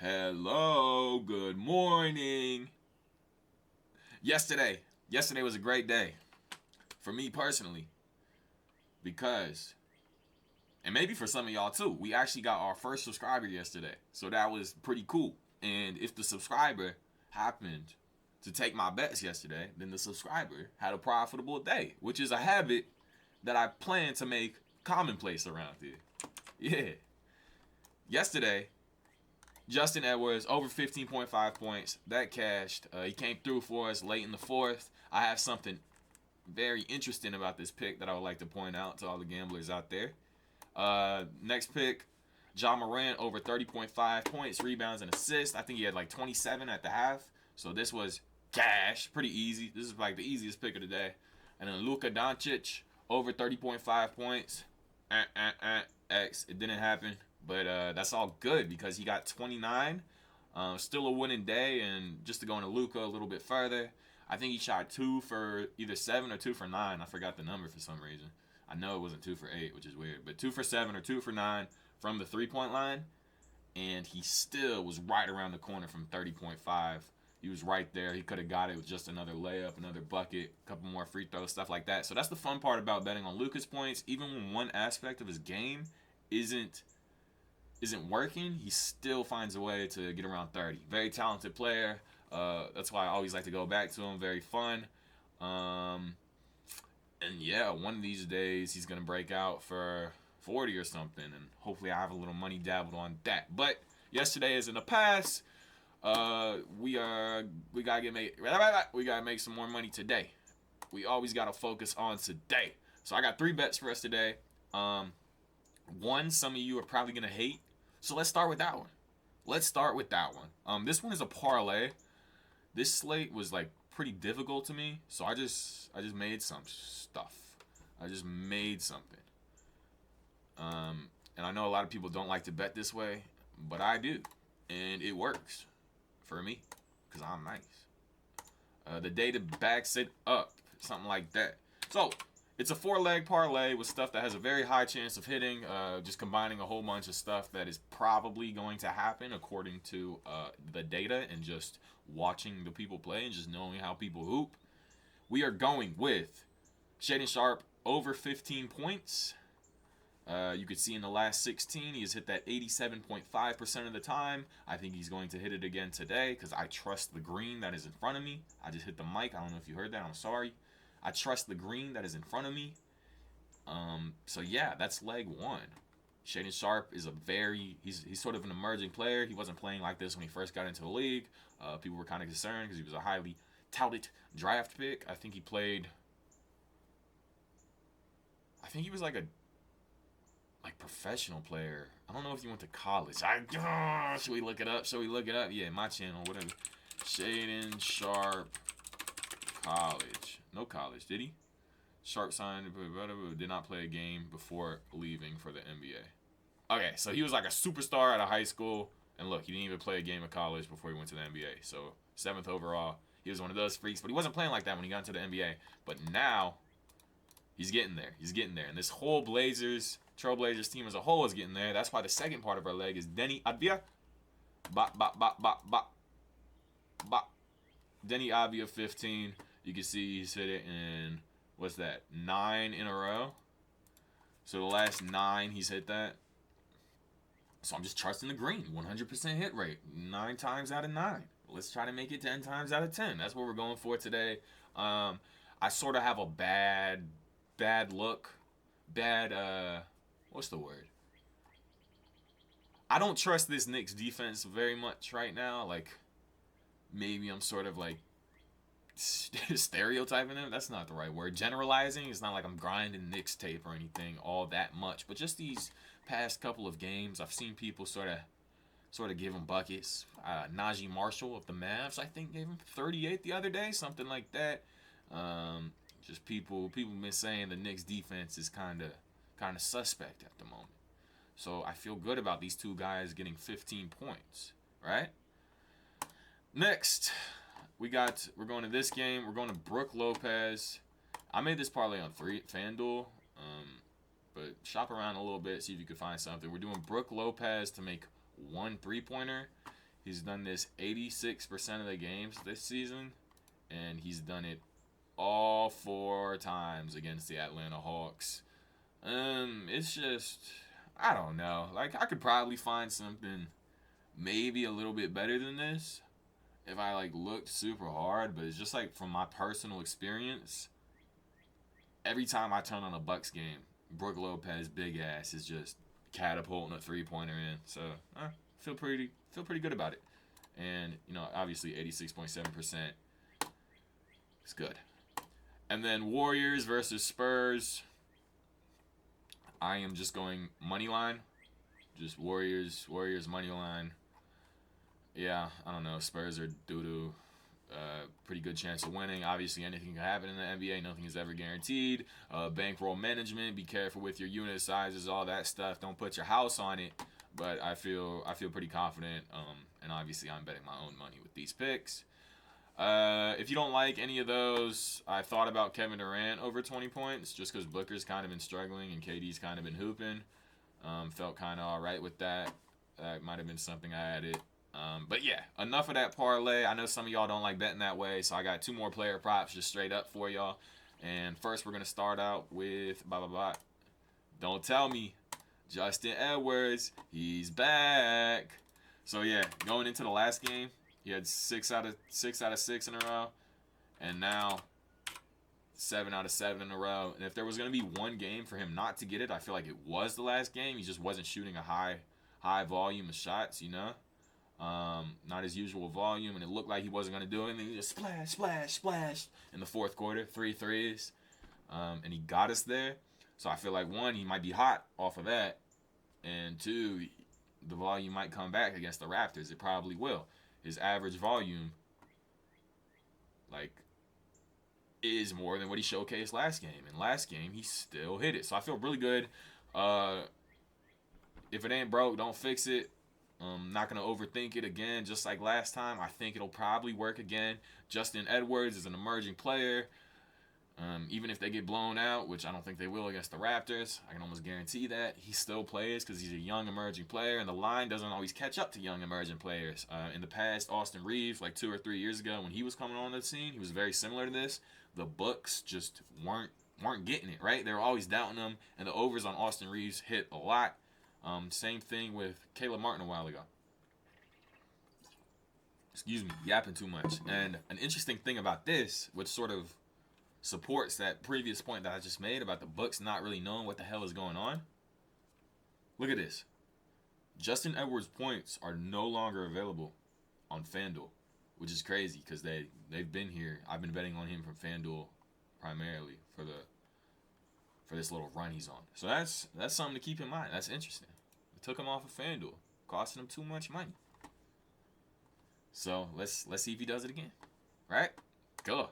Hello, good morning. Yesterday was a great day for me personally because, and maybe for some of y'all too, we actually got our first subscriber yesterday. So that was pretty cool. And if the subscriber happened to take my bets yesterday, then the subscriber had a profitable day, which is a habit that I plan to make commonplace around here. Yeah. Yesterday, Justin Edwards over 15.5 points. That cashed. He came through for us late in the fourth. I have something very interesting about this pick that I would like to point out to all the gamblers out there. Next pick, John Morant over 30.5 points, rebounds, and assists. I think he had like 27 at the half. So this was cash. Pretty easy. This is like the easiest pick of the day. And then Luka Doncic over 30.5 points. X. It didn't happen. But that's all good because he got 29. Still a winning day. And just to go into Luka a little bit further, I think he shot 2 for either 7 or 2 for 9. I forgot the number for some reason. I know it wasn't 2 for 8, which is weird. But 2 for 7 or 2 for 9 from the 3-point line. And he still was right around the corner from 30.5. He was right there. He could have got it with just another layup, another bucket, a couple more free throws, stuff like that. So that's the fun part about betting on Luka's points. Even when one aspect of his game isn't working, he still finds a way to get around 30. Very talented player. That's why I always like to go back to him. Very fun. And yeah, one of these days he's gonna break out for 40 or something, and hopefully I have a little money dabbled on that. But yesterday is in the past. We gotta make some more money today. We always gotta focus on today. So I got 3 bets for us today. One, some of you are probably gonna hate. So let's start with that one. This one is a parlay. This slate was like pretty difficult to me, so I just made some stuff. I just made something. And I know a lot of people don't like to bet this way, but I do, and it works for me because I'm nice. The data backs it up, something like that. So it's a 4-leg parlay with stuff that has a very high chance of hitting. Just combining a whole bunch of stuff that is probably going to happen according to the data and just watching the people play and just knowing how people hoop. We are going with Shaden Sharp over 15 points. You could see in the last 16, he has hit that 87.5% of the time. I think he's going to hit it again today because I trust the green that is in front of me. I just hit the mic. I don't know if you heard that. I'm sorry. I trust the green that is in front of me. So yeah, that's leg one. Shaden Sharp is he's sort of an emerging player. He wasn't playing like this when he first got into the league. People were kind of concerned because he was a highly touted draft pick. I think he was like a professional player. I don't know if he went to college. Should we look it up? Yeah, my channel, whatever. Shaden Sharp college. No college, did he? Sharp signed, did not play a game before leaving for the NBA. Okay, so he was like a superstar out of high school, and look, he didn't even play a game of college before he went to the NBA. So 7th overall, he was one of those freaks, but he wasn't playing like that when he got into the NBA. But now, he's getting there. And this whole Trailblazers team as a whole is getting there. That's why the second part of our leg is Denny Avdia. Denny Avdia 15. You can see he's hit it in, 9 in a row. So the last 9 he's hit that. So I'm just trusting the green. 100% hit rate. 9 times out of 9. Let's try to make it 10 times out of 10. That's what we're going for today. I sort of have a bad look. What's the word? I don't trust this Knicks defense very much right now. Like, maybe I'm sort of like stereotyping them. That's not the right word. Generalizing. It's not like I'm grinding Knicks tape or anything all that much. But just these past couple of games, I've seen people sort of give him buckets. Najee Marshall of the Mavs, I think, gave him 38 the other day, something like that. Just people been saying the Knicks defense is kind of suspect at the moment. So I feel good about these two guys getting 15 points, right? Next, we're going to this game. We're going to Brook Lopez. I made this parlay on FanDuel, but shop around a little bit, see if you can find something. We're doing Brook Lopez to make 1 3-pointer. He's done this 86% of the games this season, and he's done it all 4 times against the Atlanta Hawks. It's just, I don't know. Like, I could probably find something maybe a little bit better than this if I like looked super hard, but it's just like from my personal experience, every time I turn on a Bucks game, Brook Lopez big ass is just catapulting a 3-pointer in. So feel pretty good about it. And obviously 86.7%. It's good. And then Warriors versus Spurs. I am just going money line. Just Warriors money line. Yeah, I don't know. Spurs are doo-doo. Pretty good chance of winning. Obviously, anything can happen in the NBA. Nothing is ever guaranteed. Bankroll management. Be careful with your unit sizes, all that stuff. Don't put your house on it. But I feel pretty confident. And obviously, I'm betting my own money with these picks. If you don't like any of those, I thought about Kevin Durant over 20 points just because Booker's kind of been struggling and KD's kind of been hooping. Felt kind of all right with that. That might have been something I added. But yeah, enough of that parlay. I know some of y'all don't like betting that way, so I got 2 more player props just straight up for y'all. And first, we're going to start out with Don't tell me. Justin Edwards. He's back. So yeah, going into the last game, he had 6 out of 6 in a row, and now 7 out of 7 in a row. And if there was going to be one game for him not to get it, I feel like it was the last game. He just wasn't shooting a high volume of shots, not his usual volume, and it looked like he wasn't going to do it. And then he just splash in the fourth quarter, 3 threes, and he got us there. So I feel like 1, he might be hot off of that, and 2, the volume might come back against the Raptors. It probably will. His average volume, is more than what he showcased last game. And last game, he still hit it. So I feel really good. If it ain't broke, don't fix it. I'm not going to overthink it again, just like last time. I think it'll probably work again. Justin Edwards is an emerging player. Even if they get blown out, which I don't think they will against the Raptors, I can almost guarantee that, he still plays because he's a young emerging player, and the line doesn't always catch up to young emerging players. In the past, Austin Reeves, 2 or 3 years ago when he was coming on the scene, he was very similar to this. The Bucks just weren't getting it, right? They were always doubting him, and the overs on Austin Reeves hit a lot. Same thing with Caleb Martin a while ago. Excuse me, yapping too much. And an interesting thing about this, which sort of supports that previous point that I just made about the Bucks not really knowing what the hell is going on. Look at this. Justin Edwards points are no longer available on FanDuel, which is crazy because they've been here. I've been betting on him from FanDuel primarily for this little run he's on. So that's something to keep in mind. That's interesting. They took him off of FanDuel, costing him too much money. So let's see if he does it again. Right? Go.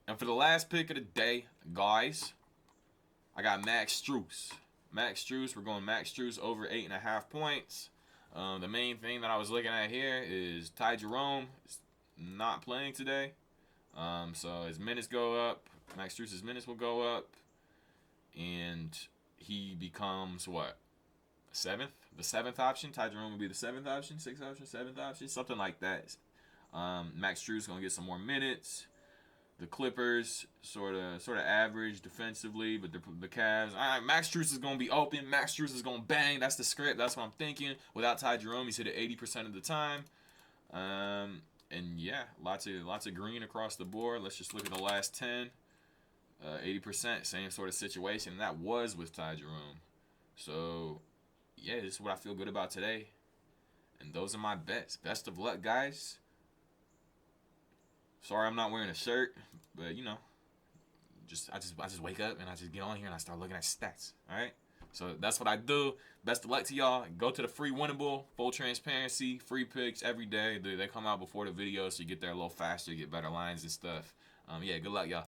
And for the last pick of the day, guys, I got Max Strus. We're going Max Strus over 8.5 points. The main thing that I was looking at here is Ty Jerome is not playing today. So his minutes go up. Max Strus' minutes will go up. And he becomes what? 7th? The 7th option. Ty Jerome will be the 7th option, 6th option, 7th option, something like that. Max Strus going to get some more minutes. The Clippers sort of average defensively, but the Cavs, Max Strus is going to be open. Max Strus is going to bang. That's the script. That's what I'm thinking. Without Ty Jerome, he's hit it 80% of the time. And yeah, lots of green across the board. Let's just look at the last 10. 80%, same sort of situation. And that was with Ty Jerome. So yeah, this is what I feel good about today. And those are my bets. Best of luck, guys. Sorry I'm not wearing a shirt, but I just wake up and I just get on here and I start looking at stats. All right, so that's what I do. Best of luck to y'all. Go to the free Winible, full transparency, free picks every day. They come out before the video, so you get there a little faster, get better lines and stuff. Yeah, good luck, y'all.